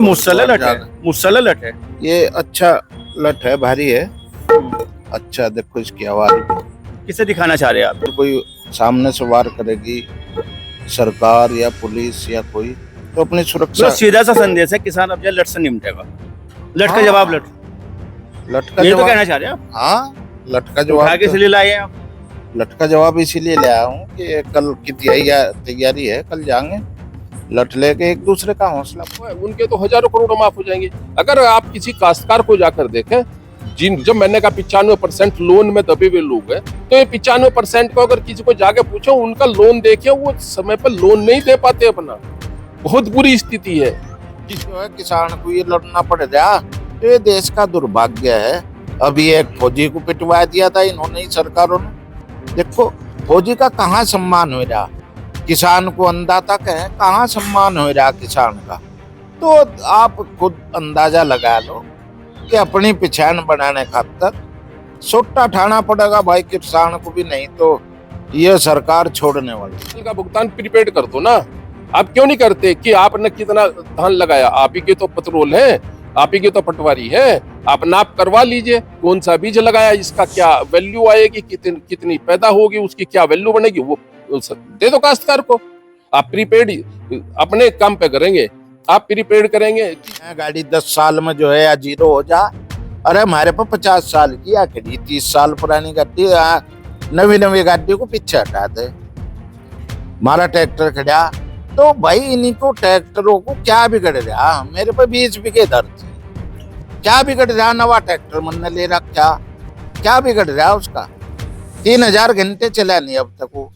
मुसल्ला लट है, मुसल्ला लट है। ये अच्छा लट है, भारी है। अच्छा देखो इसकी आवाज। किसे दिखाना चाह रहे हैं आप? तो कोई सामने से वार करेगी सरकार या पुलिस या कोई, तो अपनी सुरक्षा। तो सीधा सा संदेश है, किसान अब लट से निपटेगा। लट का जवाब लट, लट का ये तो जवाब कहना चाह रहे हैं आप? हाँ, लट का उठा जवाब के इसलिए लाए हैं आप? लट का जवाब इसीलिए ले आया हूँ कि कल की तैयारी है, कल जाएंगे लट लेके एक दूसरे का हौसला। उनके तो हजारों करोड़ माफ हो जाएंगे। अगर आप किसी काश्तकार को जाकर देखें, जब मैंने कहा 95% लोन में दबे हुए लोग हैं, तो ये 95% को अगर किसी को जाके पूछो, उनका लोन देखिए, वो समय पर लोन नहीं दे पाते अपना। बहुत बुरी स्थिति है। जो है किसान को ये लड़ना पड़ रहा, तो ये देश का दुर्भाग्य है। अभी एक फौजी को पिटवा दिया था इन्होंने ही, सरकारों ने। देखो फौजी का कहाँ सम्मान हो रहा, किसान को अन्नदाता कहे, कहाँ सम्मान हो रहा किसान का। तो आप खुद अंदाजा लगा लो कि अपनी पहचान बनाने खातर सोटा ठाना पड़ेगा भाई किसान को भी, नहीं तो ये सरकार छोड़ने वाली। का भुगतान प्रीपेड कर दो ना। आप क्यों नहीं करते कि आपने कितना धान लगाया, आप ही के तो पेट्रोल है, आप ही की तो पटवारी है, आप नाप करवा लीजिए। कौन सा बीज लगाया, इसका क्या वैल्यू आएगी, कितनी पैदा होगी, उसकी क्या वैल्यू बनेगी, वो दे दो काश्तकार को। आप प्रीपेड अपने काम पे करेंगे, आप प्रीपेड करेंगे। गाड़ी 10 साल में जो है या जीरो हो जा। अरे हमारे पास 50 साल की या खड़ी 30 साल पुरानी गाड़ी, नवी गाड़ी को पीछे हटा दे। हमारा ट्रैक्टर खड़ा, तो भाई इनको ट्रैक्टरों को क्या बिगड़ रहा। मेरे पे 20 बीघे दर थी, क्या बिगड़ रहा, नवा ट्रैक्टर मैंने ले रखा, क्या बिगड़ रहा उसका। 3000 घंटे चला नहीं अब तक वो।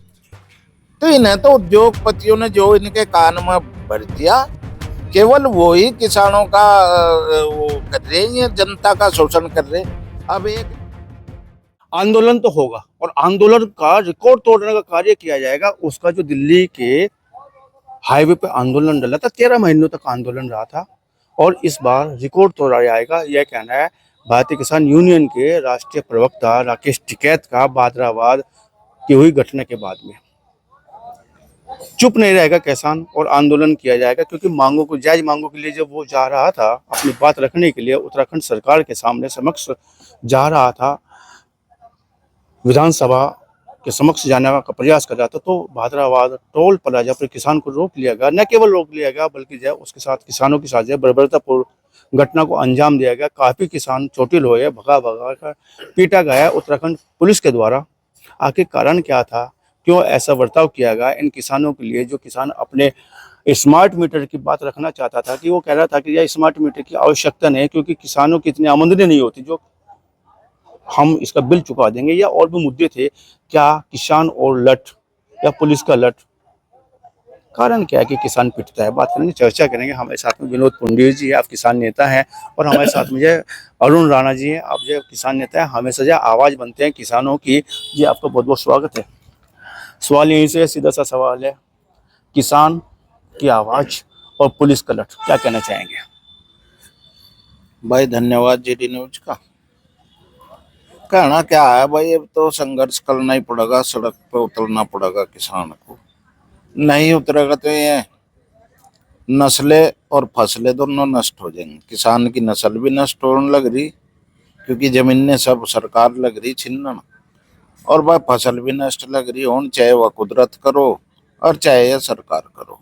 तो इन्हें तो उद्योगपतियों ने जो इनके कान में भर दिया, केवल वो ही किसानों का वो कर रहे हैं, जनता का शोषण कर रहे। अब एक आंदोलन तो होगा और आंदोलन का रिकॉर्ड तोड़ने का कार्य किया जाएगा। उसका जो दिल्ली के हाईवे पे आंदोलन डला था, 13 महीनों तक आंदोलन रहा था, और इस बार रिकॉर्ड तोड़ा जाएगा, यह कहना है भारतीय किसान यूनियन के राष्ट्रीय प्रवक्ता राकेश टिकैत का। भादराबाद की हुई घटना के बाद में चुप नहीं रहेगा किसान और आंदोलन किया जाएगा, क्योंकि मांगों को, जायज मांगों के लिए जब वो जा रहा था अपनी बात रखने के लिए, उत्तराखंड सरकार के सामने समक्ष जा रहा था, विधानसभा के समक्ष जाने का प्रयास कर रहा था, तो भादराबाद टोल प्लाजा पर किसान को रोक लिया गया। न केवल रोक लिया गया, बल्कि जो उसके साथ किसानों के साथ बर्बरतापूर्ण घटना को अंजाम दिया गया। काफी किसान चोटिल हो गए, भगा भगा कर पीटा गया उत्तराखंड पुलिस के द्वारा। आखिर कारण क्या था, क्यों ऐसा बर्ताव किया गया इन किसानों के लिए? जो किसान अपने स्मार्ट मीटर की बात रखना चाहता था, कि वो कह रहा था कि यह स्मार्ट मीटर की आवश्यकता नहीं, क्योंकि किसानों की इतनी आमदनी नहीं होती जो हम इसका बिल चुका देंगे, या और भी मुद्दे थे। क्या किसान और लट या पुलिस का लट, कारण क्या है कि किसान पिटता है? बात करेंगे, चर्चा करेंगे। हमारे साथ में विनोद पुंडीर जी है, आप किसान नेता हैं, और हमारे साथ में जो अरुण राणा जी हैं, आप जो किसान नेता हैं, हमेशा जो आवाज़ बनते हैं किसानों की। जी आपका बहुत बहुत स्वागत है। सवाल यहीं से सीधा सा सवाल है, किसान की आवाज़ और पुलिस का लट, क्या कहना चाहेंगे? भाई धन्यवाद जीडी न्यूज का। कहना क्या है भाई, अब तो संघर्ष करना ही पड़ेगा, सड़क पे उतरना पड़ेगा किसान को। नहीं उतरेगा तो ये नस्लें और फसलें दोनों नष्ट हो जाएंगी। किसान की नस्ल भी नष्ट होने लग रही, क्योंकि जमीनें सब सरकार लग रही छीनना, और भाई फसल भी नष्ट लग रही हो, चाहे वह कुदरत करो और चाहे यह सरकार करो।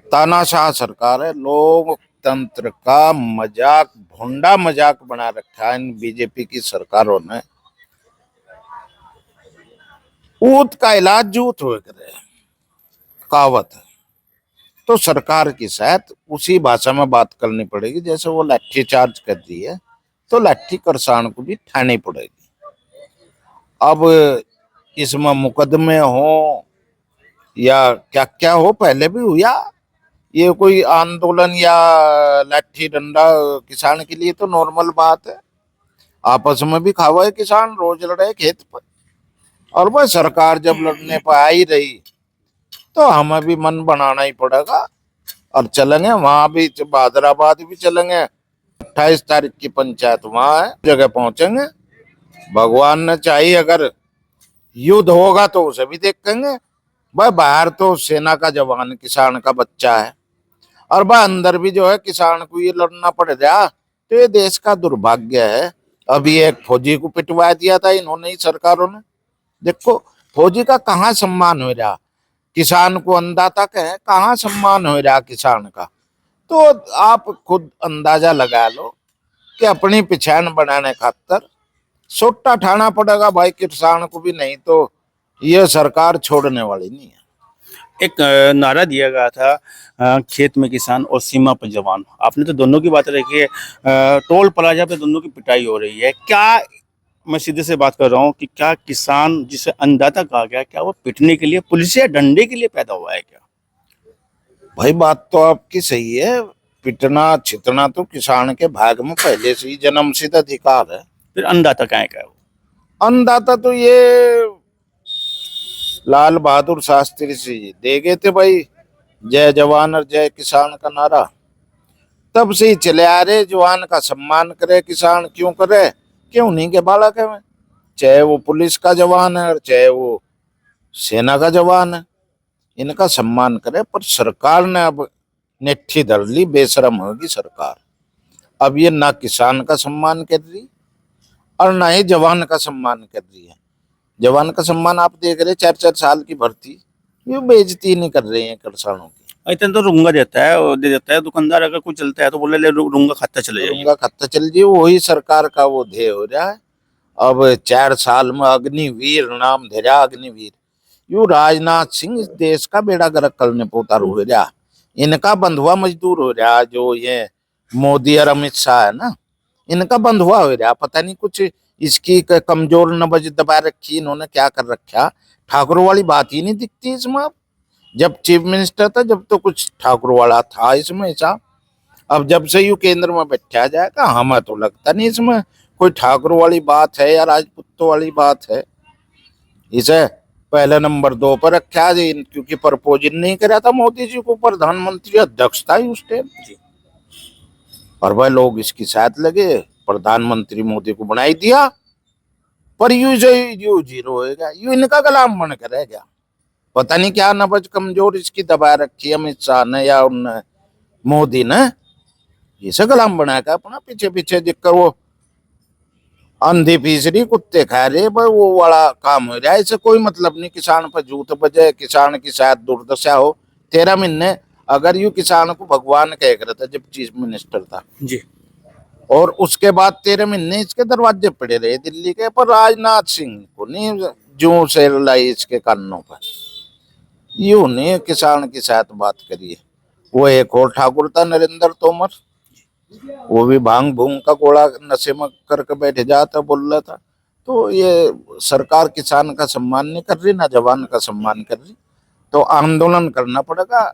तानाशाह सरकार है, लोकतंत्र का मजाक, भोंडा मजाक बना रखा है इन बीजेपी की सरकारों ने। ऊत का इलाज जूत हो करे, कहावत है। तो सरकार की शायद उसी भाषा में बात करनी पड़ेगी, जैसे वो लाठी चार्ज कर दी है, तो लाठी किसान को भी ठानी पड़ेगी। अब इसमें मुकदमे हो या क्या क्या हो, पहले भी हुआ। ये कोई आंदोलन या लाठी डंडा किसान के लिए तो नॉर्मल बात है। आपस में भी खावा है किसान, रोज लड़े खेत पर। और वह सरकार जब लड़ने पर आई रही, तो हमें भी मन बनाना ही पड़ेगा और चलेंगे। वहां भी, भादराबाद भी चलेंगे। 28 तारीख की पंचायत वहां है, जगह पहुंचेंगे। भगवान ने चाहिए अगर युद्ध होगा तो उसे भी देखेंगे। भाई बाहर तो सेना का जवान किसान का बच्चा है, और वह अंदर भी जो है किसान को ये लड़ना पड़ रहा। तो ये देश का दुर्भाग्य है। अभी एक फौजी को पिटवा दिया था इन्होंने ही, सरकारों ने। देखो फौजी का कहाँ सम्मान हो रहा, किसान को अन्नदाता कहे, कहाँ सम्मान हो रहा किसान का। तो आप खुद अंदाजा लगा लो कि अपनी पहचान बनाने खातर सोटा ठाना पड़ेगा भाई किसान को भी, नहीं तो ये सरकार छोड़ने वाली नहीं है। एक नारा दिया गया था, खेत में किसान और सीमा पर जवान। आपने तो दोनों की बात रखी है। टोल प्लाजा पे दोनों की पिटाई हो रही है। क्या, मैं सीधे से बात कर रहा हूँ कि क्या किसान जिसे अन्नदाता कहा गया, क्या वो पिटने के लिए, पुलिस या डंडे के लिए पैदा हुआ है क्या? भाई बात तो आपकी सही है, पिटना छितना तो किसान के भाग में पहले से ही जन्मसिद्ध अधिकार है। फिर अन्नदाता क्या है क्या? वो अन्नदाता तो ये लाल बहादुर शास्त्री जी दे गए थे भाई, जय जवान और जय किसान का नारा। तब से ही चले आ रहे, जवान का सम्मान करे किसान क्यों करे, क्यों नहीं के बालक है। चाहे वो पुलिस का जवान है और चाहे वो सेना का जवान है, इनका सम्मान करे। पर सरकार ने अब नेठी धर ली, बेशरम होगी सरकार। अब ये ना किसान का सम्मान कर रही और ना ही जवान का सम्मान कर रही है। जवान का सम्मान आप देख रहे 4-4 साल की भर्ती, ये बेइज्जती नहीं कर रहे हैं किसानों की। इतना तो रुंगा देता है, और दे देता है दुकानदार। अगर कोई चलता है तो बोले ले रुंगा खाता चले जाइए। उनका खत्ता चल जी, वही सरकार का वो ध्येय हो रहा है। अब 4 साल में अग्निवीर नाम दे रहा, अग्निवीर। यू राजनाथ सिंह इस देश का बेड़ा गर्क करने पे उतार हो रहा, इनका बंधुआ मजदूर हो रहा। जो ये मोदी और अमित शाह है ना, इनका बंधुआ हो रहा। पता नहीं कुछ इसकी कमजोर नब्ज दबा रखी इन्होंने, क्या कर रखा। ठाकुर वाली बात ही नहीं दिखती इसमें। अब जब चीफ मिनिस्टर था जब तो कुछ ठाकुर वाला था इसमें ऐसा। अब जब से यू केंद्र में बैठा जाएगा, हमें तो लगता नहीं इसमें कोई ठाकुर वाली बात है या राजपूतों वाली बात है। इसे पहले नंबर 2 पर रखा है, क्योंकि प्रपोजल नहीं करा था मोदी जी को, प्रधानमंत्री अध्यक्ष था उस टाइम। और वह लोग इसकी साथ लगे, प्रधानमंत्री मोदी को बनाई दिया। पर यू जीरो होएगा, यू इनका गुलाम बन कर रह गया। पता नहीं क्या नब्ज कमजोर इसकी दबा रखी अमित शाह ने या उन मोदी ने, इसे गुलाम बनाया अपना। पीछे पीछे जिक्र वो अंधी पीसरी कुत्ते खा रहे, पर वो वाला काम हो रहा है। इससे कोई मतलब नहीं किसान पर जूत बजे, किसान की शायद दुर्दशा हो। 13 महीने अगर यू किसान को भगवान कह रहा था जब चीफ मिनिस्टर था जी, और उसके बाद 13 महीने इसके दरवाजे पड़े रहे दिल्ली के। पर राजनाथ सिंह को नहीं जू से लाई इसके कानों पर, यूं नहीं किसान के साथ बात करिए। वो एक और ठाकुर था नरेंद्र तोमर, वो भी भांग भूंग का गोला नशे में करके बैठे जाता, बोल रहा था। तो ये सरकार किसान का सम्मान नहीं कर रही, ना जवान का सम्मान कर रही। तो आंदोलन करना पड़ेगा,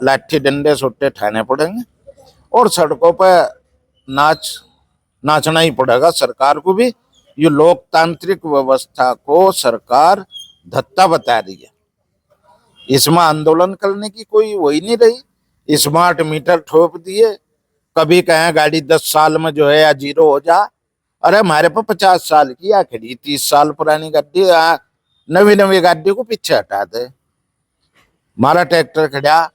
लाठी डंडे सोटे ठाने पड़ेंगे और सड़कों पर नाचना ही पड़ेगा सरकार को भी। ये लोकतांत्रिक व्यवस्था को सरकार धत्ता बता रही है, इसमें आंदोलन करने की कोई वही नहीं रही। स्मार्ट मीटर ठोक दिए, कभी कहें गाड़ी 10 साल में जो है या जीरो हो जा। अरे हमारे पास 50 साल की या खड़ी 30 साल पुरानी गाड़ी, नवी नवी गाड़ी को पीछे हटा दे। हमारा ट्रैक्टर खड़ा,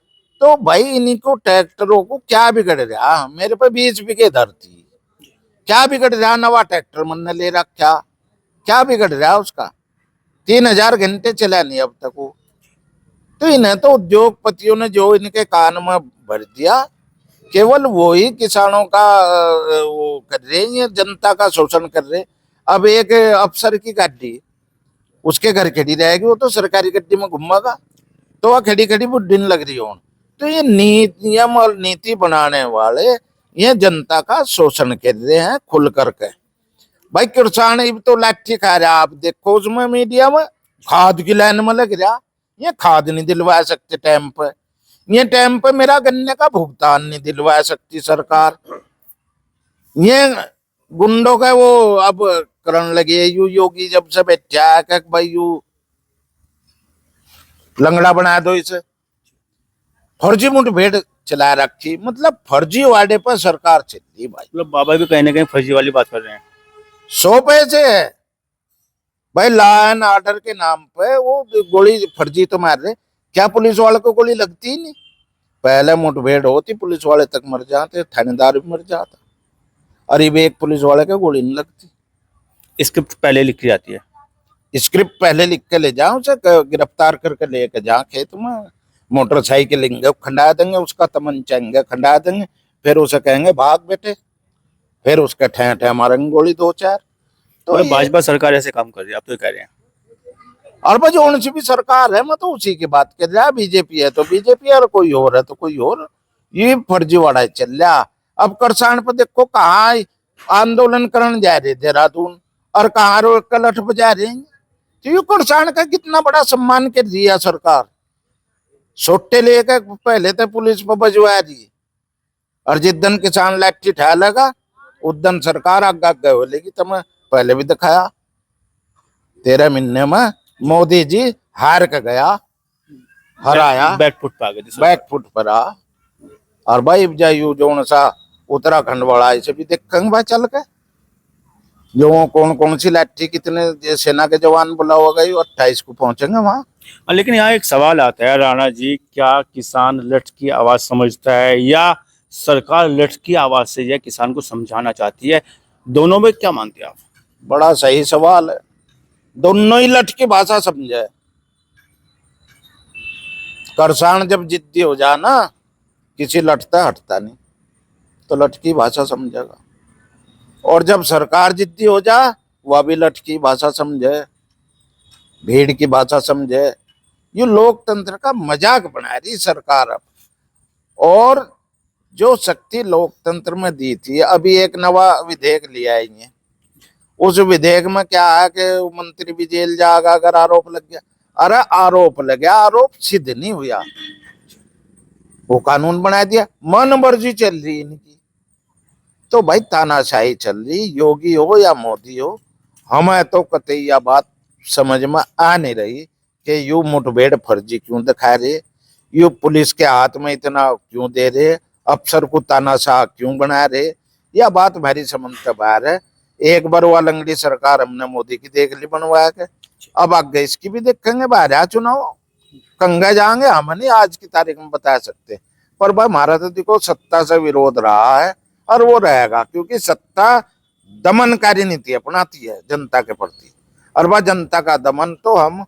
तो भाई इनको ट्रैक्टरों को क्या बिगड़ रहा। मेरे पे 20 बीघे धरती, क्या बिगड़ रहा। नवा ट्रैक्टर मन ले रखा, क्या बिगड़ रहा उसका। 3000 घंटे चला नहीं अब तक वो। तो इन्हें तो उद्योगपतियों ने जो इनके कान में भर दिया, केवल वो ही किसानों का वो कर रहे हैं, जनता का शोषण कर रहे। अब एक अफसर की गाड़ी उसके घर खड़ी रहेगी, वो तो सरकारी गड्डी में घूमेगा, तो वह खड़ी खड़ी बुढ़िन लग रही हो। तो ये नियम और नीति बनाने वाले ये जनता का शोषण कर रहे हैं खुल करके। भाई किसान तो लाठी खा रहा, आप देखो उसमें मीडिया में खाद की लाइन में लग रहा। ये खाद नहीं दिलवा सकते टाइम पे, ये टाइम पे मेरा गन्ने का भुगतान नहीं दिलवा सकती सरकार। ये गुंडों का वो अब करने लगे। यू योगी जब से बैठा है भाई यू लंगड़ा बना दो इसे, फर्जी मुठभेड़ चला रखी। मतलब फर्जी वादे पर सरकार चलती भाई। मतलब बाबा भी कहीं ना कहीं फर्जी वाली बात कर रहे हैं। 100 पैसे है भाई, लॉ एंड ऑर्डर के नाम पे वो गोली फर्जी तो मार रहे। क्या पुलिस वालों को गोली लगती ही नहीं? पहले मुठभेड़ होती पुलिस वाले तक मर जाते, थानेदार भी मर जाता, और ये भी एक पुलिस वाले के गोली नहीं लगती। स्क्रिप्ट पहले लिखी जाती है। स्क्रिप्ट पहले लिख के ले जाओ, उसे गिरफ्तार करके लेके जा खेत में, मोटरसाइकिल लेंगे खंडा देंगे, उसका तमंचा खंडा देंगे, फिर उसे कहेंगे भाग बेटे, फिर उसके ठे ठे मारेंगे गोली 2-4। तो मतलब भाजपा सरकार ऐसे काम कर रही है, आप तो ये कह रहे हैं। और भाई जो सी भी सरकार है, मैं तो उसी की बात कर रहा, बीजेपी है तो बीजेपी, और कोई और है तो कोई और, ये फर्जीवाड़ा चल रहा। अब करसान पर देखो, कहाँ आंदोलन करने जा रहे देहरादून, और कहाँ रोक कर लठ बजा रहे हैं। तो ये करसान का कितना बड़ा सम्मान कर दिया सरकार, सोटे लेकर पहले तो पुलिस पर बजवा रही, और जिस दिन किसान लाठी ठा लगा उस दिन सरकार आगे आगे बोलेगी। तो मैं पहले भी दिखाया, 13 महीने में मोदी जी हार के गया, हराया, बैकफुट पे आ गए थे। बैकफुट पर आ। और भाई जायू जो सा उत्तराखंड वाला इसे भी देखेंगे भाई चल के, जो कौन कौन सी लाठी कितने सेना के जवान बुला हो गई, 28 को पहुंचेंगे वहां। लेकिन यहाँ एक सवाल आता है राणा जी, क्या किसान लठ की आवाज समझता है या सरकार लठ की आवाज से यह किसान को समझाना चाहती है? दोनों में क्या मानते हैं आप? बड़ा सही सवाल है, दोनों ही लठ की भाषा समझे। किसान जब जिद्दी हो जाए ना, किसी लठता हटता नहीं, तो लठ की भाषा समझेगा। और जब सरकार जिद्दी हो जाए, वह भी लठ की भाषा समझे, भीड़ की भाषा समझे। ये लोकतंत्र का मजाक बना रही सरकार अब। और जो शक्ति लोकतंत्र में दी थी, अभी एक नवा विधेयक लिया है, उस विधेयक में क्या है कि मंत्री भी जेल जाएगा अगर आरोप लग गया। अरे आरोप लग गया, आरोप सिद्ध नहीं हुआ, वो कानून बना दिया, मन मर्जी चल रही इनकी। तो भाई तानाशाही चल रही, योगी हो या मोदी हो, हमें तो कतई यह बात समझ में आ नहीं रही कि यू मुठभेड़ फर्जी क्यों दिखा रहे, यू पुलिस के हाथ में इतना क्यों दे रहे, अफसर को तानाशाह क्यों बना रहे। यह बात मेरी समझ से बाहर है। एक बार वो लंगड़ी सरकार हमने मोदी की देख ली बनवा के, अब आगे इसकी भी देखेंगे। बाहर आ चुनाव कंगा जाएंगे, हम नहीं आज की तारीख में बता सकते। पर भाई हमारा तो देखो सत्ता से विरोध रहा है और वो रहेगा, क्योंकि सत्ता दमनकारी नीति अपनाती है जनता के प्रति। और वह जनता का दमन तो हम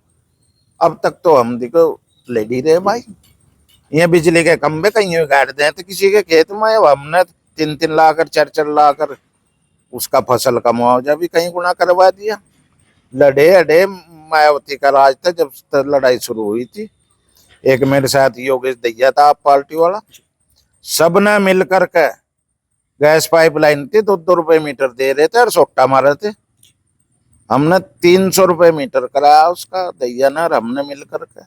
अब तक तो हम देखो ले ही रहे भाई। ये बिजली के खंभे कहीं गाड़ दें तो किसी के खेत में हमने 3-3 लाख और 4-4 लाख उसका फसल का मुआवजा भी कहीं गुना करवा दिया। लड़े अड़े मायावती का राज था जब लड़ाई शुरू हुई थी। एक मेरे साथ योगेश दैया था, आप पार्टी वाला, सबने मिल करके गैस पाइपलाइन थी, 2-2 रुपए मीटर दे रहे थे और सोट्टा मारे थे। हमने 300 रुपए मीटर कराया उसका, दैया ने और हमने मिल करके,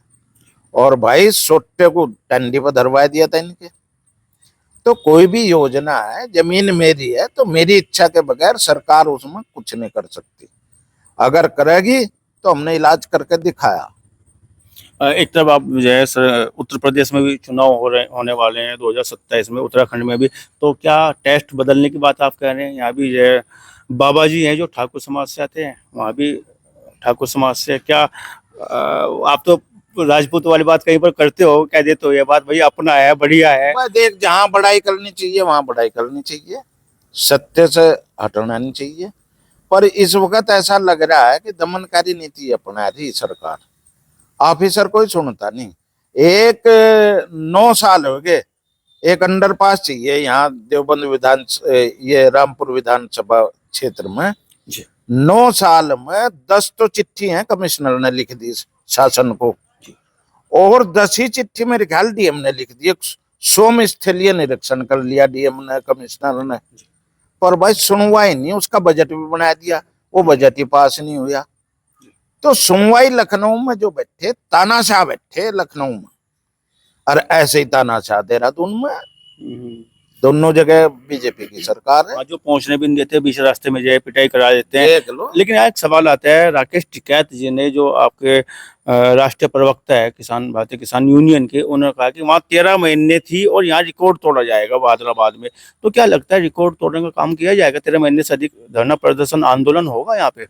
और भाई सोट्टे को टंडी पर धरवा दिया था इनके। तो कोई भी योजना है, जमीन मेरी है तो मेरी इच्छा के बगैर सरकार उसमें कुछ नहीं कर सकती। अगर करेगी तो हमने इलाज करके दिखाया। एक तरफ आप जो है उत्तर प्रदेश में भी चुनाव होने वाले हैं 2027 में, उत्तराखंड में भी, तो क्या टेस्ट बदलने की बात आप कह रहे हैं? यहाँ भी जो है बाबा जी हैं जो ठाकुर समाज से आते हैं, वहाँ भी ठाकुर समाज से, क्या आप तो राजपूत वाली बात कहीं पर करते हो, कह देते हो ये बात भाई अपना है, बढ़िया है। देख, जहां बढ़ाई करनी चाहिए वहां बढ़ाई करनी चाहिए, सत्य से हटना नहीं चाहिए। पर इस वक्त ऐसा लग रहा है कि दमनकारी नीति अपना रही सरकार, ऑफिसर कोई सुनता नहीं। 9 साल हो गए, एक अंडरपास चाहिए यहाँ देवबंद ये रामपुर विधानसभा क्षेत्र में। 9 साल में 10 तो चिट्ठी है कमिश्नर ने लिख दी शासन को, और 10 ही चिट्ठी मेरे ख्याल डीएम ने लिख दी। 100 स्थलीय निरीक्षण कर लिया डीएम ने, कमिश्नर ने, पर भाई सुनवाई नहीं। उसका बजट भी बना दिया, वो बजट ही पास नहीं हुआ। तो सुनवाई लखनऊ में जो बैठे, तानाशाह बैठे लखनऊ में, और ऐसे ही तानाशाह देहरादून में। दोनों जगह बीजेपी की सरकार है। जो पहुंचने भी नहीं देते, बीच रास्ते में जो है पिटाई करा देते हैं। देख लो। लेकिन यहाँ एक सवाल आता है, राकेश टिकैत जी ने, जो आपके राष्ट्रीय प्रवक्ता है किसान, भारतीय किसान यूनियन के, उन्होंने कहा कि वहाँ 13 महीने थी और यहाँ रिकॉर्ड तोड़ा जाएगा हैदराबाद में। तो क्या लगता है रिकॉर्ड तोड़ने का काम किया जाएगा? 13 महीने से अधिक धरना प्रदर्शन आंदोलन होगा यहाँ पे?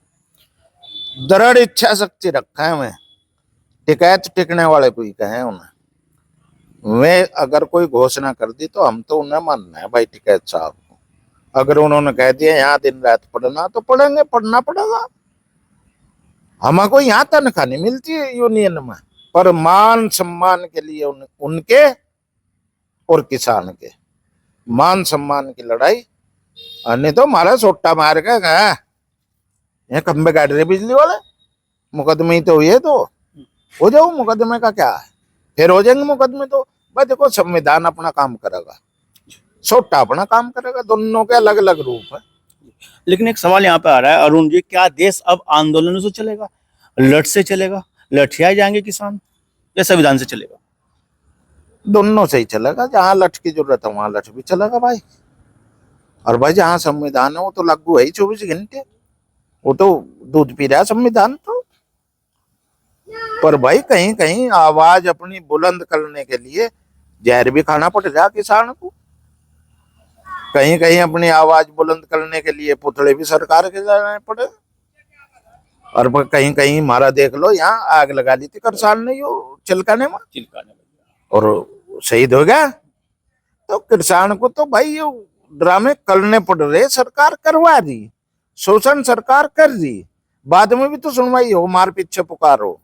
दृढ़ इच्छा शक्ति रखा है मैं, टिकैत टिकने वाले को ही कहे उन्हें। वे अगर कोई घोषणा कर दी तो हम तो उन्हें मानना है भाई टिकैत साहब को। अगर उन्होंने कह दिया यहाँ दिन रात पढ़ना तो पढ़ेंगे, पढ़ना पड़ेगा। हमको यहाँ तनख्वाह नहीं मिलती है यूनियन में, पर मान सम्मान के लिए उनके और किसान के मान सम्मान की लड़ाई। नहीं तो हमारा सोटा मार के गया ये खंबे काट रहे बिजली वाले, मुकदमे ही तो हुए, तो हो जाओ मुकदमे का क्या है, फिर हो जाएंगे मुकदमे। तो भाई देखो संविधान अपना काम करेगा, सोटा अपना काम करेगा, दोनों के अलग अलग रूप है। लेकिन एक सवाल यहाँ पे आ रहा है अरुण जी, क्या देश अब आंदोलनों से चलेगा, लठ से चलेगा, लठियाए जाएंगे किसान, या संविधान से चलेगा? दोनों से ही चलेगा, जहां लठ की जरूरत है वहां लठ भी चलेगा भाई। और भाई जहां संविधान है वो तो लागू है ही 24 घंटे, वो तो दूध पी रहा है संविधान तो। पर भाई कहीं कहीं आवाज अपनी बुलंद करने के लिए जहर भी खाना पड़ रहा किसान को, कहीं कहीं अपनी आवाज बुलंद करने के लिए पुतले भी सरकार के जाने पड़े। और कहीं कहीं हमारा देख लो, यहाँ आग लगा ली थी किसान ने यो चिलकाने में, और शहीद हो गया। तो किसान को तो भाई ये ड्रामे करने पड़ रहे, सरकार करवा दी, शोषण सरकार कर दी, बाद में भी तो सुनवाई हो, मार पीछे पुकारो,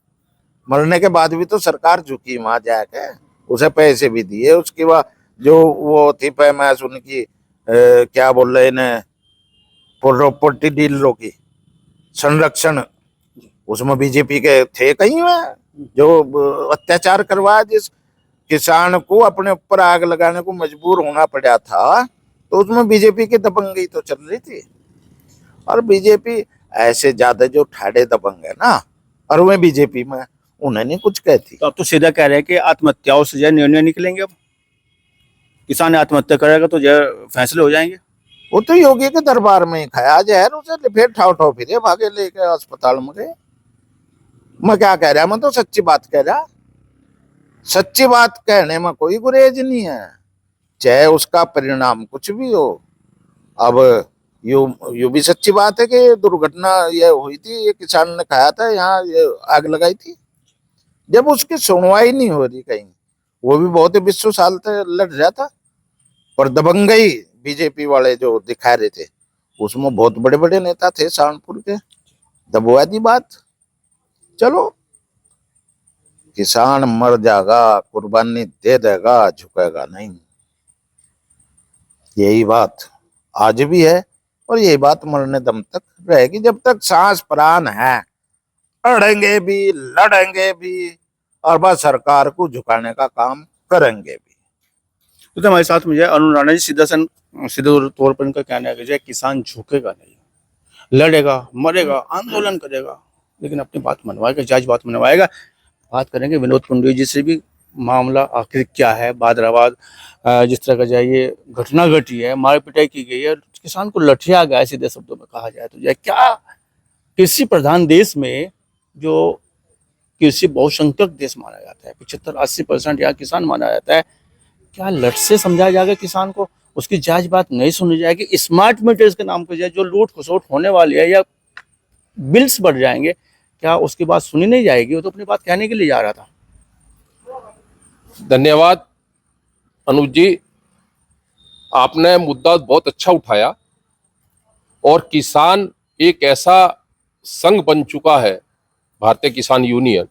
मरने के बाद भी तो सरकार झुकी वहां जाके, उसे पैसे भी दिए। उसके बाद जो वो थी पैमाइश उनकी क्या बोल रहे हैं, प्रॉपर्टी डीलरों की संरक्षण, उसमें बीजेपी के थे कहीं में, जो अत्याचार करवाया, जिस किसान को अपने ऊपर आग लगाने को मजबूर होना पड़ा था, तो उसमें बीजेपी की दबंगई तो चल रही थी। और बीजेपी ऐसे ज्यादा जो ठाड़े दबंग है ना, और वे बीजेपी में उन्हें नहीं कुछ कहती। तो अब तो सीधा कह रहे हैं कि आत्महत्याओं से जो निर्णय निकलेंगे, अब किसान आत्महत्या करेगा तो जो फैसले हो जाएंगे। वो तो योगी के दरबार में ही खाया जहर, उसे फिर ठाव ठाव फिरे भागे लेके अस्पताल में गए। मैं क्या कह रहा, मैं तो सच्ची बात कह रहा, सच्ची बात कहने में कोई गुरेज नहीं है, चाहे उसका परिणाम कुछ भी हो। अब यू भी सच्ची बात है कि ये दुर्घटना ये हुई थी, ये किसान ने खाया था, यहाँ ये आग लगाई थी, जब उसकी सुनवाई नहीं हो रही कहीं, वो भी बहुत 20 साल तक लड़ रहा था। पर दबंगई बीजेपी वाले जो दिखा रहे थे, उसमें बहुत बड़े बड़े नेता थे सहारनपुर के, दबवा दी बात। चलो किसान मर जाएगा, कुर्बानी दे देगा, झुकेगा नहीं, यही बात आज भी है और यही बात मरने दम तक रहेगी। जब तक सांस प्राण है अड़ेंगे भी, लड़ेंगे भी, और बस सरकार को झुकाने का काम करेंगे भी। तो हमारे साथ मुझे अरुण राणा जी सीधे तौर पर इनका कहना है कि किसान झुकेगा नहीं, लड़ेगा, मरेगा, आंदोलन करेगा, लेकिन अपनी बात मनवाएगा, जायज बात मनवाएगा। बात करेंगे विनोद पंडित जी से भी, मामला आखिर क्या है, भादराबाद जिस तरह का जो ये घटना घटी है, मार पिटाई की गई है, किसान को लठिया गया, सीधे शब्दों में कहा जाए तो क्या कृषि प्रधान देश में, जो कृषि बहुसंख्यक देश माना जाता है, 75-80% यहाँ किसान माना जाता है, क्या लठ से समझाया जाएगा किसान को, उसकी जायज बात नहीं सुनी जाएगी? स्मार्ट मीटर्स के नाम पर जो लूट खसोट होने वाली है, या बिल्स बढ़ जाएंगे, क्या उसकी बात सुनी नहीं जाएगी? वो तो अपनी बात कहने के लिए जा रहा था। धन्यवाद अनुज जी, आपने मुद्दा बहुत अच्छा उठाया। और किसान एक ऐसा संघ बन चुका है, भारतीय किसान यूनियन,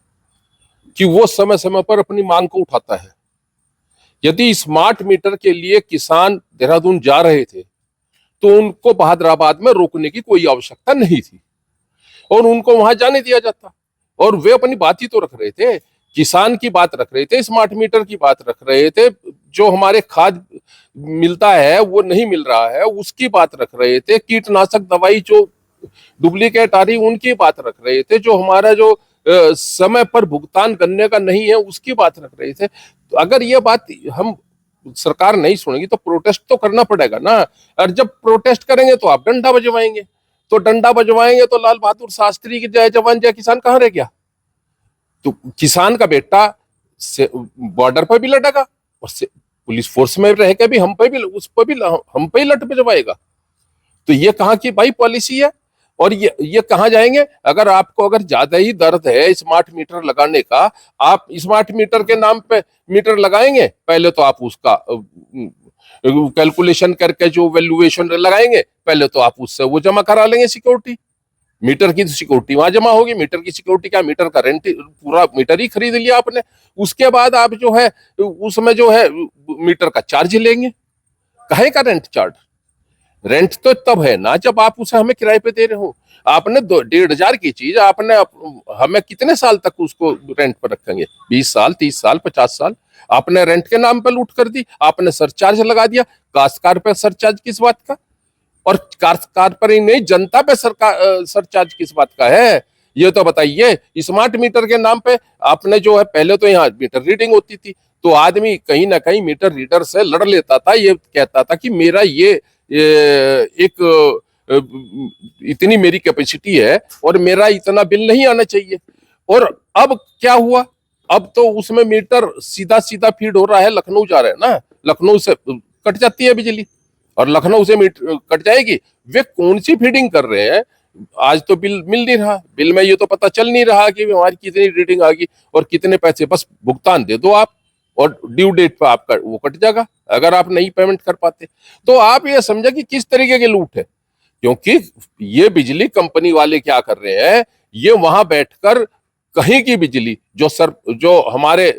कि वो समय समय पर अपनी मांग को उठाता है। यदि स्मार्ट मीटर के लिए किसान देहरादून जा रहे थे तो उनको बहादुराबाद में रोकने की कोई आवश्यकता नहीं थी और उनको वहां जाने दिया जाता, और वे अपनी बात ही तो रख रहे थे, किसान की बात रख रहे थे, स्मार्ट मीटर की बात रख रहे थे, जो हमारे खाद मिलता है वो नहीं मिल रहा है उसकी बात रख रहे थे, कीटनाशक दवाई जो डुप्लीकेट आ रही उनकी बात रख रहे थे, जो हमारा जो समय पर भुगतान करने का नहीं है उसकी बात रख रहे थे। तो अगर ये बात हम सरकार नहीं सुनेगी तो प्रोटेस्ट तो करना पड़ेगा ना, और जब प्रोटेस्ट करेंगे तो आप डंडा बजवाएंगे, तो डंडा बजवाएंगे तो लाल बहादुर शास्त्री की जय जवान जय किसान कहाँ रह गया? तो किसान का बेटा बॉर्डर पर भी लड़ेगा और पुलिस फोर्स में रह के भी हम पे भी उस पर भी हम पे ही लट बजवाएगा। तो ये कहाँ की भाई पॉलिसी है? और ये कहाँ जाएंगे? अगर आपको अगर ज्यादा ही दर्द है स्मार्ट मीटर लगाने का, आप स्मार्ट मीटर के नाम पे मीटर लगाएंगे, पहले तो आप उसका कैलकुलेशन करके जो वैल्यूएशन लगाएंगे, पहले तो आप उससे वो जमा करा लेंगे सिक्योरिटी। मीटर की तो सिक्योरिटी वहां जमा होगी, मीटर की सिक्योरिटी क्या, मीटर का रेंट पूरा मीटर ही खरीद लिया आपने। उसके बाद आप जो है उसमें जो है मीटर का चार्ज लेंगे। काहे का रेंट चार्ज? रेंट तो तब है ना जब आप उसे हमें किराए पे दे रहे हो। आपने 1,500 की चीज आपने हमें कितने साल तक उसको रेंट पर रखेंगे? 20 साल, 30 साल, 50 साल? आपने रेंट के नाम पे लूट कर दी, आपने सरचार्ज लगा दिया। काश्तकार पे सरचार्ज किस बात का? और काश्तकार पर ही नहीं, जनता पे सरकार सरचार्ज किस बात का है? ये तो बताइए। स्मार्ट मीटर के नाम पे आपने जो है, पहले तो यहाँ मीटर रीडिंग होती थी, तो आदमी कहीं ना कहीं मीटर रीडर से लड़ लेता था, ये कहता था कि मेरा एक इतनी मेरी कैपेसिटी है और मेरा इतना बिल नहीं आना चाहिए। और अब क्या हुआ? अब तो उसमें मीटर सीधा सीधा फीड हो रहा है, लखनऊ जा रहा है ना, लखनऊ से कट जाती है बिजली और लखनऊ से मीटर कट जाएगी। वे कौन सी फीडिंग कर रहे हैं? आज तो बिल मिल नहीं रहा, बिल में ये तो पता चल नहीं रहा कि हमारी कितनी रीडिंग आ गई और कितने पैसे। बस भुगतान दे दो आप और ड्यू डेट पे आपका वो कट जाएगा अगर आप नहीं पेमेंट कर पाते। तो आप ये समझे कि किस तरीके की लूट है। क्योंकि ये बिजली कंपनी वाले क्या कर रहे हैं, ये वहां बैठकर कहीं की बिजली जो हमारे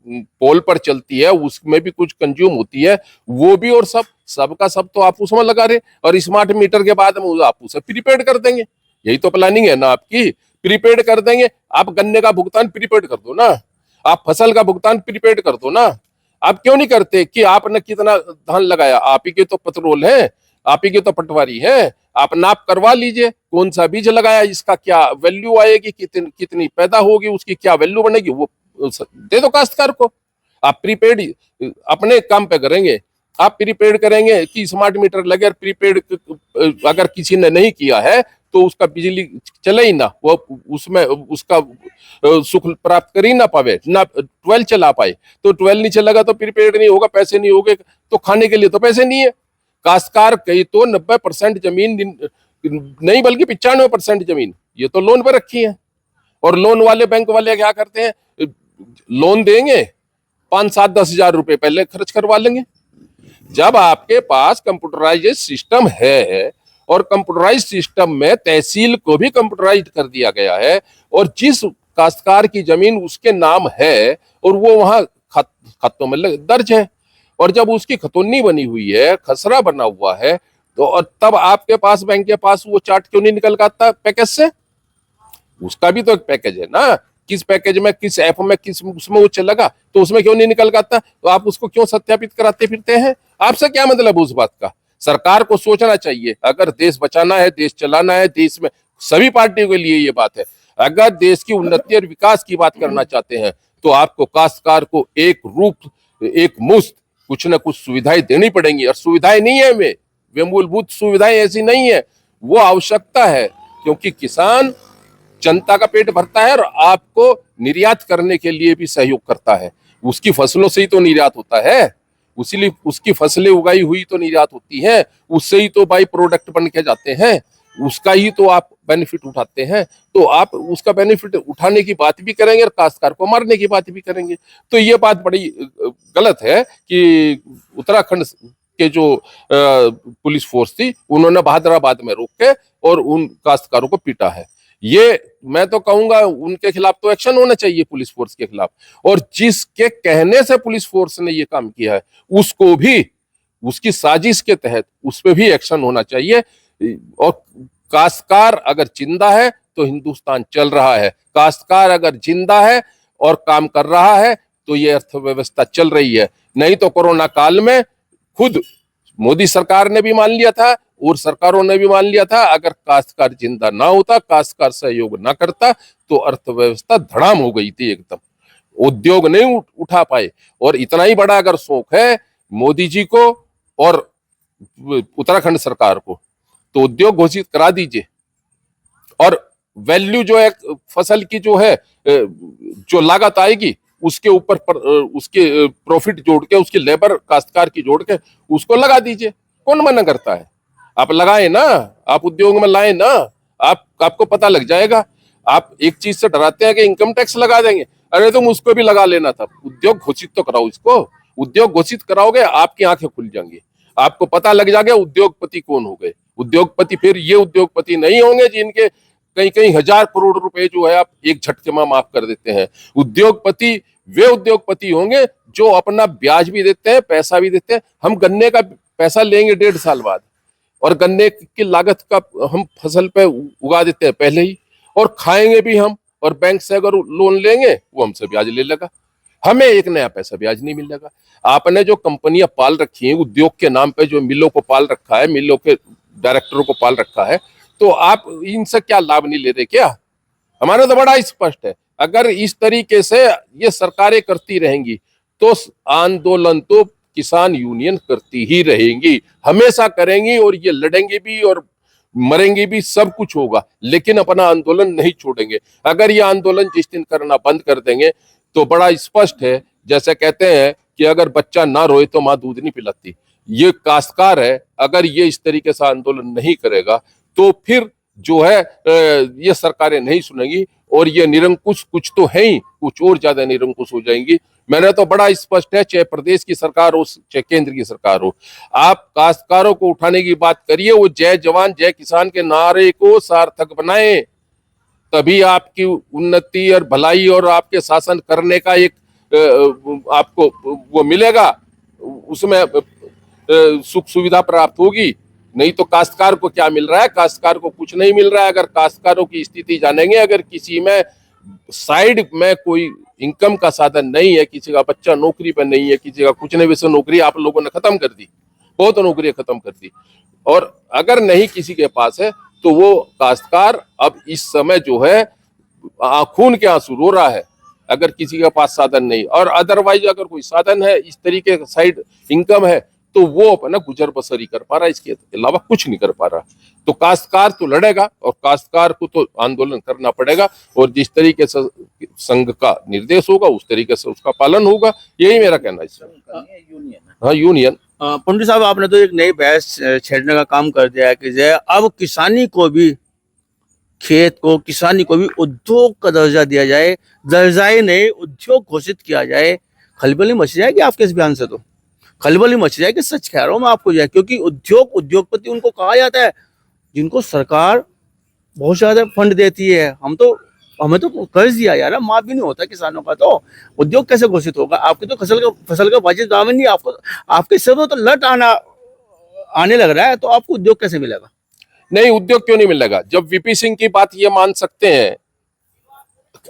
पोल पर चलती है उसमें भी कुछ कंज्यूम होती है, वो भी और सबका सब तो आप उसमें लगा रहे, और स्मार्ट मीटर के बाद में आप उसे प्रीपेड कर देंगे। यही तो प्लानिंग है ना आपकी, प्रीपेड कर देंगे। आप गन्ने का भुगतान प्रीपेड कर दो ना, आप फसल का भुगतान प्रीपेड कर दो ना। आप क्यों नहीं करते कि आपने कितना धान लगाया, आप ही के तो पेट्रोल है, आप ही के तो पटवारी है, आप नाप करवा लीजिए कौन सा बीज लगाया, इसका क्या वैल्यू आएगी, कितनी पैदा होगी, उसकी क्या वैल्यू बनेगी, वो दे दो काश्तकार को। आप प्रीपेड अपने काम पे करेंगे, आप प्रीपेड करेंगे कि स्मार्ट मीटर लगे, प्रीपेड अगर किसी ने नहीं किया है तो उसका बिजली चले ही ना, वो उसमें उसका सुख प्राप्त कर ही ना पावे ना, 12 चला पाए। तो 12 नहीं चलेगा तो प्रीपेड नहीं होगा, पैसे नहीं होंगे तो खाने के लिए तो पैसे नहीं है। काश्तकार कई तो 90% जमीन नहीं बल्कि 95% जमीन ये तो लोन पर रखी है। और लोन वाले बैंक वाले क्या करते हैं, लोन देंगे 5-7-10 हजार रुपए पहले खर्च करवा लेंगे। जब आपके पास कंप्यूटराइज्ड सिस्टम है और कंप्यूटराइज्ड सिस्टम में तहसील को भी कंप्यूटराइज्ड कर दिया गया है, और जिस काश्तकार की जमीन उसके नाम है और वो वहां खातों में दर्ज है, और जब उसकी खतौनी बनी हुई है, खसरा बना हुआ है, तो और तब आपके पास बैंक के पास वो चार्ट क्यों नहीं निकल आता पैकेज से? उसका भी तो एक पैकेज है ना, किस पैकेज में, किस ऐप में, किस उसमें वो चलेगा, तो उसमें क्यों नहीं निकल आता? तो आप उसको क्यों सत्यापित कराते फिरते हैं? आपसे क्या मतलब उस बात का? सरकार को सोचना चाहिए। अगर देश बचाना है, देश चलाना है, देश में सभी पार्टियों के लिए ये बात है, अगर देश की उन्नति और विकास की बात करना चाहते हैं तो आपको काश्तकार को एक रूप, एक मुश्त कुछ ना कुछ सुविधाएं देनी पड़ेंगी। और सुविधाएं नहीं है वे मूलभूत सुविधाएं ऐसी नहीं है, वो आवश्यकता है। क्योंकि किसान जनता का पेट भरता है और आपको निर्यात करने के लिए भी सहयोग करता है। उसकी फसलों से ही तो निर्यात होता है, उसीलिए उसकी फसलें उगाई हुई तो निर्यात होती है, उससे ही तो बाई प्रोडक्ट बन के जाते हैं, उसका ही तो आप बेनिफिट उठाते हैं। तो आप उसका बेनिफिट उठाने की बात भी करेंगे और काश्तकार को मारने की बात भी करेंगे, तो ये बात बड़ी गलत है कि उत्तराखंड के जो पुलिस फोर्स थी उन्होंने बहादुराबाद में रोक के और उन काश्तकारों को पीटा है। ये मैं तो कहूंगा उनके खिलाफ तो एक्शन होना चाहिए, पुलिस फोर्स के खिलाफ। और जिसके कहने से पुलिस फोर्स ने ये काम किया है उसको भी, उसकी साजिश के तहत उस पर भी एक्शन होना चाहिए। और काश्तकार अगर जिंदा है तो हिंदुस्तान चल रहा है, काश्तकार अगर जिंदा है और काम कर रहा है तो ये अर्थव्यवस्था चल रही है। नहीं तो कोरोना काल में खुद मोदी सरकार ने भी मान लिया था और सरकारों ने भी मान लिया था, अगर काश्तकार जिंदा ना होता, काश्तकार सहयोग ना करता तो अर्थव्यवस्था धड़ाम हो गई थी एकदम, उद्योग नहीं उठा पाए। और इतना ही बड़ा अगर शौक है मोदी जी को और उत्तराखंड सरकार को तो उद्योग घोषित करा दीजिए, और वैल्यू जो है फसल की जो है, जो लागत आएगी उसके ऊपर उसके प्रॉफिट जोड़ के, उसकी लेबर काश्तकार की जोड़ के उसको लगा दीजिए। कौन मना करता है? आप लगाए ना, आप उद्योग में लाए ना, आपको पता लग जाएगा। आप एक चीज से डराते हैं कि इनकम टैक्स लगा देंगे, अरे तुम उसको भी लगा लेना था। उद्योग घोषित तो कराओ इसको, उद्योग घोषित कराओगे आपकी आंखें खुल जाएंगी, आपको पता लग जाएगा उद्योगपति कौन हो गए। उद्योगपति फिर ये उद्योगपति नहीं होंगे जिनके कई कई हजार करोड़ रुपए जो है आप एक झटके में माफ कर देते हैं। उद्योगपति वे उद्योगपति होंगे जो अपना ब्याज भी देते हैं, पैसा भी देते हैं। हम गन्ने का पैसा लेंगे 1.5 साल बाद, और गन्ने की लागत का हम फसल पे उगा देते हैं पहले ही, और खाएंगे भी हम, और बैंक से अगर लोन लेंगे वो हमसे ब्याज ले लेगा, हमें एक नया पैसा ब्याज नहीं मिलेगा। आपने जो कंपनियां पाल रखी हैं उद्योग के नाम पे, जो मिलों को पाल रखा है, मिलों के डायरेक्टरों को पाल रखा है, तो आप इनसे क्या लाभ नहीं ले रहे क्या? हमारा तो बड़ा स्पष्ट है, अगर इस तरीके से ये सरकारें करती रहेंगी तो आंदोलन तो किसान यूनियन करती ही रहेंगी, हमेशा करेंगी, और ये लड़ेंगे भी और मरेंगे भी, सब कुछ होगा, लेकिन अपना आंदोलन नहीं छोड़ेंगे। अगर ये आंदोलन जिस दिन करना बंद कर देंगे तो बड़ा स्पष्ट है, जैसे कहते हैं कि अगर बच्चा ना रोए तो माँ दूध नहीं पिलाती, ये काश्तकार है, अगर ये इस तरीके से आंदोलन नहीं करेगा तो फिर जो है ये सरकारें नहीं सुनेंगी, और ये निरंकुश कुछ तो है ही, कुछ और ज्यादा निरंकुश हो जाएंगी। मैंने तो बड़ा स्पष्ट है, चाहे प्रदेश की सरकार हो चाहे केंद्र की सरकार हो, आप काश्तकारों को उठाने की बात करिए, वो जय जवान जय किसान के नारे को सार्थक बनाएं, तभी आपकी उन्नति और भलाई और आपके शासन करने का एक आपको वो मिलेगा, उसमें सुख सुविधा प्राप्त होगी। नहीं तो काश्तकार को क्या मिल रहा है? काश्तकार को कुछ नहीं मिल रहा है। अगर काश्तकारों की स्थिति जानेंगे, अगर किसी में साइड में कोई इनकम का साधन नहीं है, किसी का बच्चा नौकरी पर नहीं है, किसी का कुछ नहीं, वैसे नौकरी आप लोगों ने खत्म कर दी, बहुत नौकरियां खत्म कर दी, और अगर नहीं किसी के पास है तो वो काश्तकार अब इस समय जो है खून के आंसू रो रहा है, अगर किसी के पास साधन नहीं। और अदरवाइज अगर कोई साधन है, इस तरीके का साइड इनकम है, तो वो अपना गुजर बसर ही कर पा रहा है, इसके अलावा कुछ नहीं कर पा रहा। तो काश्तकार तो लड़ेगा, और काश्तकार को तो आंदोलन करना पड़ेगा, और जिस तरीके से संघ का निर्देश होगा उस तरीके से उसका पालन होगा, यही मेरा कहना है। हाँ, यूनियन। पंडित साहब, आपने तो एक नई बहस छेड़ने का काम कर दिया है कि जो है अब किसानी को भी, खेत को, किसानी को भी उद्योग का दर्जा दिया जाए, दर्जा ही नहीं उद्योग घोषित किया जाए। खलबली मच जाएगी आपके इस बयान से, तो खलबली मच जाएगी, सच कह रहा हूं मैं आपको जो है, क्योंकि उद्योगपति उनको कहा जाता है जिनको सरकार बहुत ज्यादा फंड देती है। हमें तो कर्ज दिया यार, माफ भी नहीं होता किसानों का, तो उद्योग कैसे घोषित होगा? आपकी तो फसल का वाजिब दामन नहीं, आपको आपके सिर में तो लट आने लग रहा है, तो आपको उद्योग कैसे मिलेगा? नहीं, उद्योग क्यों नहीं मिलेगा? जब वीपी सिंह की बात ये मान सकते हैं,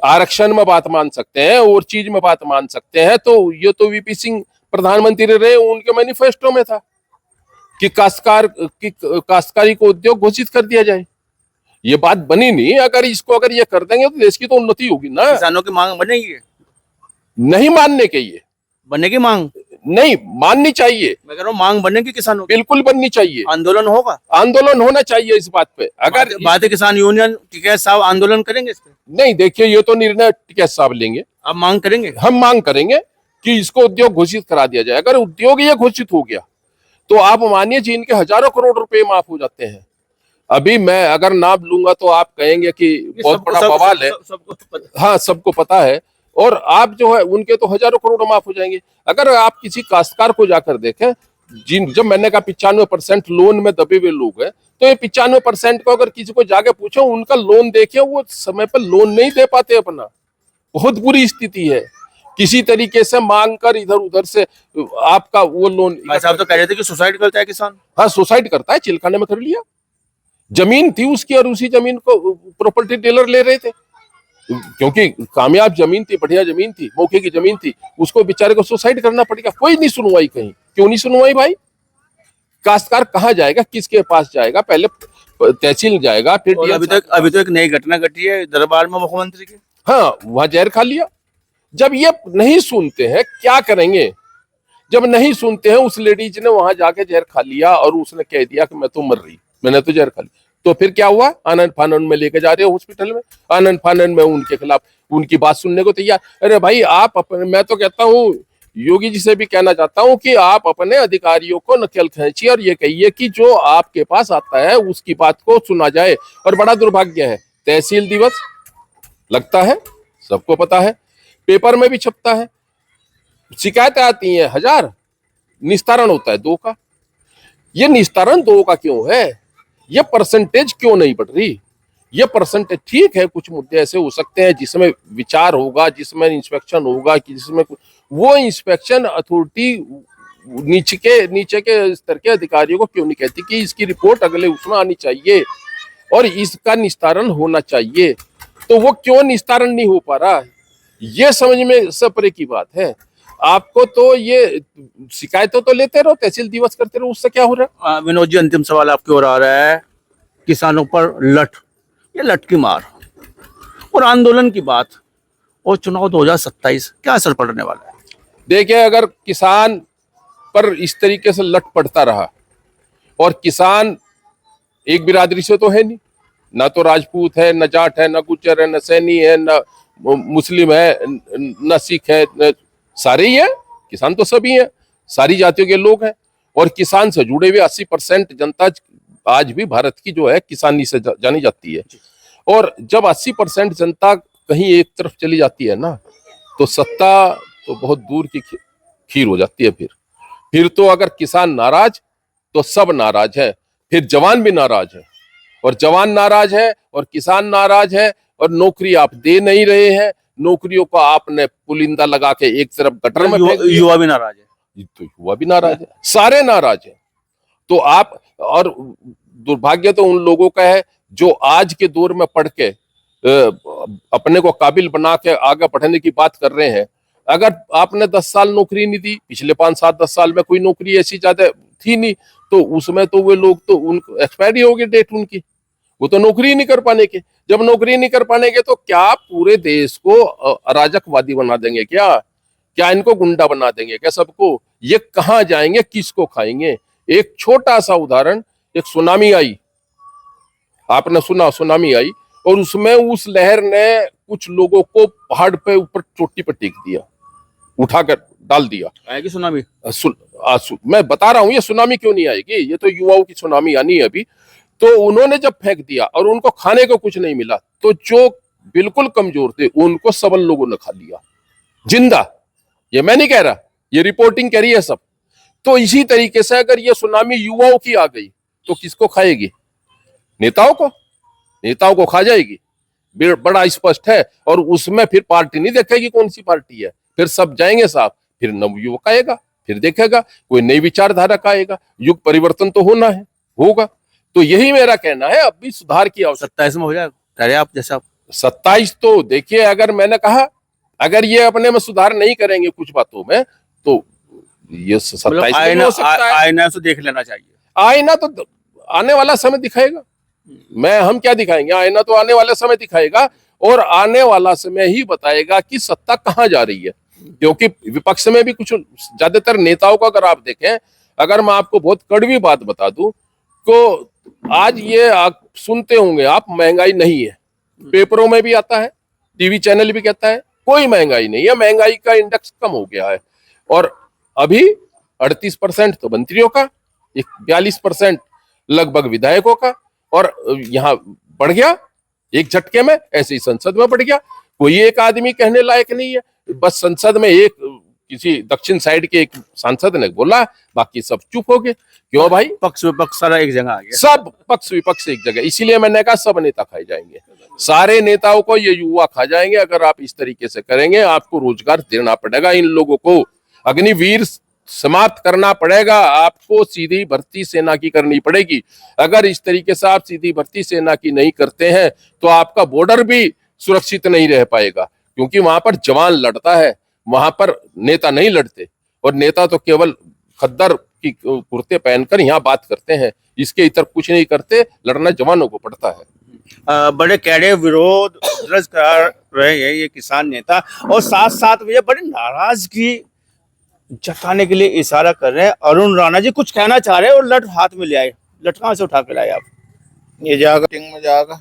आरक्षण में बात मान सकते हैं और चीज में बात मान सकते हैं, तो ये तो वीपी सिंह प्रधानमंत्री रहे, उनके मैनिफेस्टो में था कि काश्तकारी को उद्योग घोषित कर दिया जाए। ये बात बनी नहीं, अगर ये कर देंगे तो देश की तो उन्नति होगी ना। किसानों की मांग बनेगी, नहीं मानने के, ये बनेगी मांग, नहीं माननी चाहिए। मैं कह रहा हूँ मांग बनेगी किसानों की, बिल्कुल बननी चाहिए, आंदोलन होगा, आंदोलन होना चाहिए इस बात पे। अगर भारतीय किसान यूनियन टिकैत साहब आंदोलन करेंगे इस पे? नहीं, देखिए ये तो निर्णय टिकैत साहब लेंगे, आप मांग करेंगे? हम मांग करेंगे कि इसको उद्योग घोषित करा दिया जाए। अगर उद्योग ये घोषित हो गया तो आप मानिए जी इनके हजारों करोड़ रुपए माफ हो जाते हैं। अभी मैं अगर नाम लूंगा तो आप कहेंगे कि बहुत बड़ा बवाल है, हाँ सबको पता है, और आप जो है उनके तो हजारों करोड़ माफ हो जाएंगे। अगर आप किसी काश्तकार को जाकर देखें, जब मैंने कहा 95% लोन में दबे हुए लोग हैं, तो ये 95% को अगर किसी को जाके पूछो, उनका लोन देखे, वो समय पर लोन नहीं दे पाते अपना, बहुत बुरी स्थिति है। किसी तरीके से मांग कर इधर उधर से आपका वो लोन। भाई साहब तो कह रहे थे कि सुसाइड करता है किसान। हाँ, सुसाइड करता है, चिलखाने में कर लिया, जमीन थी उसकी और उसी जमीन को प्रॉपर्टी डीलर ले रहे थे, क्योंकि कामयाब जमीन थी, बढ़िया जमीन थी, मौके की जमीन थी, उसको बेचारे को सुसाइड करना पड़ेगा। कोई नहीं सुनवाई कहीं, क्यों नहीं सुनवाई भाई? काश्तकार कहाँ जाएगा, किसके पास जाएगा? पहले तहसील जाएगा, फिर अभी तो एक नई घटना घटी है दरबार में मुख्यमंत्री की। हाँ, वहां जहर खा लिया। जब ये नहीं सुनते हैं क्या करेंगे? जब नहीं सुनते हैं, उस लेडीज ने वहां जाके जहर खा लिया और उसने कह दिया कि मैं तो मर रही, मैंने तो जहर खा लिया। तो फिर क्या हुआ? आनंद फानंद में लेके जा रहे हो हॉस्पिटल में, आनंद फानंद में उनके खिलाफ उनकी बात सुनने को तैयार। अरे भाई आप अपने, मैं तो कहता हूँ योगी जी से भी कहना चाहता हूं कि आप अपने अधिकारियों को नकेल खींचिए और ये कहिए कि जो आपके पास आता है उसकी बात को सुना जाए। और बड़ा दुर्भाग्य है, तहसील दिवस लगता है, सबको पता है, पेपर में भी छपता है, शिकायतें आती हैं 1000, निस्तारण होता है 2 का। ये निस्तारण 2 का क्यों है? ये परसेंटेज क्यों नहीं बढ़ रही? ये परसेंटेज ठीक है, कुछ मुद्दे ऐसे हो सकते हैं जिसमें विचार होगा, जिसमें इंस्पेक्शन होगा, कि जिसमें वो इंस्पेक्शन अथॉरिटी नीचे के स्तर के अधिकारियों को क्यों नहीं कहती कि इसकी रिपोर्ट अगले उसमें आनी चाहिए और इसका निस्तारण होना चाहिए? तो वो क्यों निस्तारण नहीं हो पा रहा? ये समझ में सपरे की बात है। आपको तो ये शिकायतों तो लेते रहो, तहसील दिवस करते रहो, उससे क्या हो रहा है? विनोद जी, अंतिम सवाल आपकी ओर आ रहा है। किसानों पर ये लठ की मार और आंदोलन की बात और चुनाव 2027, क्या असर पड़ने वाला है? देखिए, अगर किसान पर इस तरीके से लट पड़ता रहा, और किसान एक बिरादरी से तो है नहीं, ना तो राजपूत है, न जाट है, न गुज्जर है, न सैनी है, न मुस्लिम है, न सिख है, न सारे ही है, किसान तो सभी है, सारी जातियों के लोग हैं। और किसान से जुड़े हुए 80% जनता आज भी भारत की जो है किसानी से जानी जाती है। और जब 80% जनता कहीं एक तरफ चली जाती है ना, तो सत्ता तो बहुत दूर की खीर हो जाती है। फिर तो अगर किसान नाराज तो सब नाराज है, फिर जवान भी नाराज है, और जवान नाराज है और किसान नाराज है, और नौकरी आप दे नहीं रहे हैं, नौकरियों को आपने पुलिंदा लगा के एक तरफ गटर में फेंक दिया। युवा भी नाराज है, तो युवा भी नाराज है, सारे नाराज हैं। तो आप, और दुर्भाग्य तो उन लोगों का है जो आज के दौर में पढ़ के अपने को काबिल बना के आगे बढ़ने की बात कर रहे हैं। अगर आपने 10 साल नौकरी नहीं दी, पिछले 5, 7, 10 साल में कोई नौकरी ऐसी ज्यादा थी नहीं, तो उसमें तो वे लोग तो उन एक्सपायरी हो गई डेट उनकी, वो तो नौकरी नहीं कर पाने के। जब नौकरी नहीं कर पाने के तो क्या पूरे देश को अराजकवादी बना देंगे? क्या इनको गुंडा बना देंगे क्या सबको? ये कहाँ जाएंगे, किसको खाएंगे? एक छोटा सा उदाहरण, एक सुनामी आई, आपने सुना, सुनामी आई, और उसमें उस लहर ने कुछ लोगों को पहाड़ पे ऊपर चोटी पर टेक दिया, उठाकर डाल दिया। आएगी सुनामी? मैं बता रहा हूं, ये सुनामी क्यों नहीं आएगी, ये तो युवाओं की सुनामी आनी है अभी। तो उन्होंने जब फेंक दिया और उनको खाने को कुछ नहीं मिला, तो जो बिल्कुल कमजोर थे उनको सबल लोगों ने खा लिया जिंदा। ये मैं नहीं कह रहा, ये रिपोर्टिंग कह रही है सब। तो इसी तरीके से अगर ये सुनामी युवाओं की आ गई तो किसको खाएगी? नेताओं को खा जाएगी, बड़ा स्पष्ट है। और उसमें फिर पार्टी नहीं देखेगी कौन सी पार्टी है, फिर सब जाएंगे साहब, फिर नवयुवक आएगा, फिर देखेगा कोई नई विचारधारा का आएगा। युग परिवर्तन तो होना है, होगा। तो यही मेरा कहना है, अब भी सुधार की आवश्यकता। 27 में हो जाएगा, कह रहे आप जैसा? 27 तो देखिए, अगर मैंने कहा अगर ये अपने में सुधार नहीं करेंगे कुछ बातों में, तो ये 27 में हो सकता है। आईना तो देख लेना चाहिए। आईना तो आने वाला समय दिखाएगा, हम क्या दिखाएंगे? आईना तो आने वाला समय दिखाएगा, और आने वाला समय ही बताएगा कि सत्ता कहां जा रही है। क्योंकि विपक्ष में भी कुछ ज्यादातर नेताओं को अगर आप देखें, अगर मैं आपको बहुत कड़वी बात बता दूं, तो आज ये आप सुनते होंगे आप, महंगाई नहीं है, पेपरों में भी आता है, टीवी चैनल भी कहता है कोई महंगाई नहीं है, महंगाई का इंडेक्स कम हो गया है। और अभी 38% तो मंत्रियों का, 42% लगभग विधायकों का, और यहाँ बढ़ गया एक झटके में, ऐसे ही संसद में बढ़ गया। कोई एक आदमी कहने लायक नहीं है, बस संसद में एक किसी दक्षिण साइड के एक सांसद ने बोला, बाकी सब चुप हो गए। क्यों भाई? पक्ष विपक्ष सारा एक जगह आ गया, सब पक्ष विपक्ष एक जगह। इसीलिए मैंने कहा सब नेता खाए जाएंगे, सारे नेताओं को ये युवा खा जाएंगे। अगर आप इस तरीके से करेंगे, आपको रोजगार देना पड़ेगा, इन लोगों को अग्निवीर समाप्त करना पड़ेगा, आपको सीधी भर्ती सेना की करनी पड़ेगी। अगर इस तरीके से आप सीधी भर्ती सेना की नहीं करते हैं तो आपका बॉर्डर भी सुरक्षित नहीं रह पाएगा, क्योंकि वहां पर जवान लड़ता है, वहां पर नेता नहीं लड़ते। और नेता तो केवल खद्दर की कुर्ते पहनकर यहाँ बात करते हैं, इसके इतर कुछ नहीं करते। लड़ना जवानों को पड़ता है। बड़े कैडे विरोध दर्ज करा रहे हैं ये किसान नेता, और साथ साथ ये बड़ी नाराजगी जताने के लिए इशारा कर रहे हैं। अरुण राणा जी कुछ कहना चाह रहे हैं और लठ हाथ में ले आए। लठ कहां से उठा कर लाए आप? ये जाएगा टिंग में जाएगा,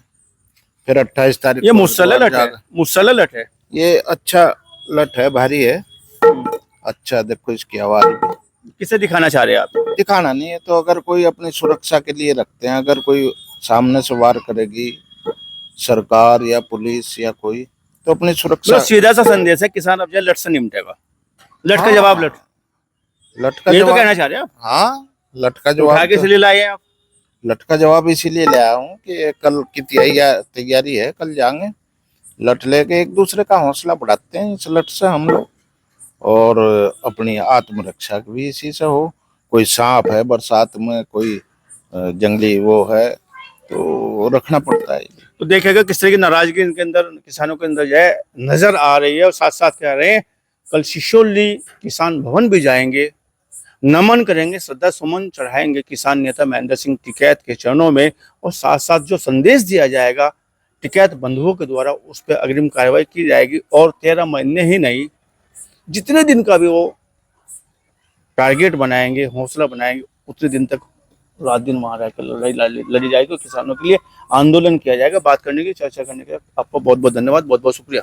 फिर 28 तारीख ये मुसल्ला लठ है, मुसल्ला लठ है। ये अच्छा लठ है, भारी है, अच्छा देखो इसकी आवाज भी किसे दिखाना चाह रहे हैं आप? दिखाना नहीं है, तो अगर कोई अपनी सुरक्षा के लिए रखते हैं, अगर कोई सामने से वार करेगी सरकार या पुलिस या कोई, तो अपनी सुरक्षा। मतलब सीधा सा संदेश है, किसान अब जो है लट से निपटेगा। लट का हाँ, जवाब लट, लट का ये तो जवाब। कहना चाह रहे हैं आप? हाँ, लट का उठा जवाब के तो, इसलिए लाए हैं आप? लट का जवाब इसीलिए ले आया हूँ कि कल की तैयारी है, कल जाएंगे लट लेके एक दूसरे का हौसला बढ़ाते हैं इस लट से हम लोग, और अपनी आत्मरक्षा भी इसी से हो। कोई सांप है बरसात में, कोई जंगली वो है, तो रखना पड़ता है। तो देखेगा किस तरह की नाराजगी इनके अंदर, किसानों के अंदर जो है नजर आ रही है। और साथ साथ कह रहे हैं कल शिशोली किसान भवन भी जाएंगे, नमन करेंगे, श्रद्धा सुमन चढ़ाएंगे किसान नेता महेंद्र सिंह टिकैत के चरणों में। और साथ साथ जो संदेश दिया जाएगा टिकैत बंधुओं के द्वारा, उस पर अग्रिम कार्रवाई की जाएगी। और 13 महीने ही नहीं, जितने दिन का भी वो टारगेट बनाएंगे, हौसला बनाएंगे, उतने दिन तक रात दिन वहां रहकर लड़ाई लड़ी जाएगी। किसानों के लिए आंदोलन किया जाएगा। बात करने की, चर्चा करने के लिए आपको बहुत बहुत धन्यवाद, बहुत बहुत शुक्रिया।